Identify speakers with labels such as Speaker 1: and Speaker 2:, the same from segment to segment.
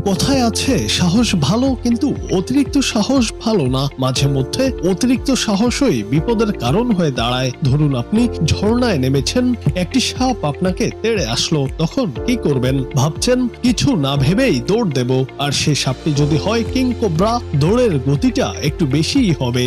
Speaker 1: কথায় আছে সাহস ভালো, কিন্তু অতিরিক্ত সাহস ভালো না। মাঝে মধ্যে অতিরিক্ত সাহসই বিপদের কারণ হয়ে দাঁড়ায়। ধরুন আপনি ঝর্ণায় নেমেছেন, একটি সাপ আপনাকে তেড়ে আসলো, তখন কি করবেন? ভাবছেন কিছু না ভেবেই দৌড় দেব, আর সে সাপটি যদি হয় কিং কোবরা, দৌড়ের গতিটা একটু বেশিই হবে।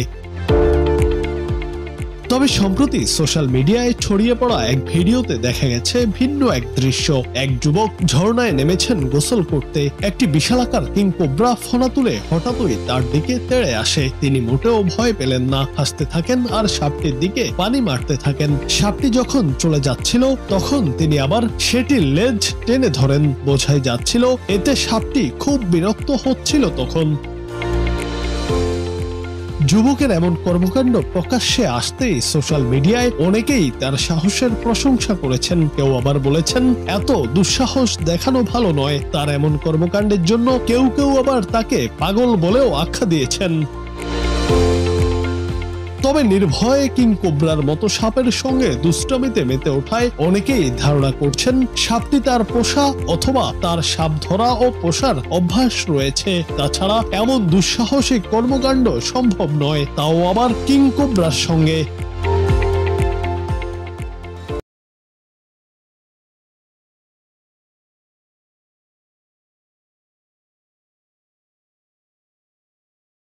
Speaker 1: তবে সম্প্রতি সোশ্যাল মিডিয়ায় ছড়িয়ে পড়া এক ভিডিওতে দেখা গেছে ভিন্ন এক দৃশ্য। এক যুবক ঝর্ণায় নেমেছেন গোসল করতে, একটি বিশালাকার কিং কোবরা ফনা তুলে হঠাৎই তার দিকে তেড়ে আসে। তিনি মোটেও ভয় পেলেন না, হাসতে থাকেন আর সাপটির দিকে পানি মারতে থাকেন। সাপটি যখন চলে যাচ্ছিল তখন তিনি আবার সেটির লেজ টেনে ধরেন। বোঝাই যাচ্ছিল এতে সাপটি খুব বিরক্ত হচ্ছিল তখন। যুবকের এমন কর্মকাণ্ড প্রকাশ্যে আসতেই সোশ্যাল মিডিয়ায় অনেকেই তার সাহসের প্রশংসা করেছেন। কেউ আবার বলেছেন এত দুঃসাহস দেখানো ভালো নয়। তার এমন কর্মকাণ্ডের জন্য কেউ কেউ আবার তাকে পাগল বলেও আখ্যা দিয়েছেন। তবে নির্ভয়ে কিং কোবরার মতো সাপের সঙ্গে দুষ্টামিতে মেতে ওঠায় অনেকেই ধারণা করছেন সাপটি তার পোষা, অথবা তার সাপ ধরা ও পোষার অভ্যাস রয়েছে। তাছাড়া এমন দুঃসাহসিক কর্মকাণ্ড সম্ভব নয়, তাও আবার কিং কোবরার সঙ্গে।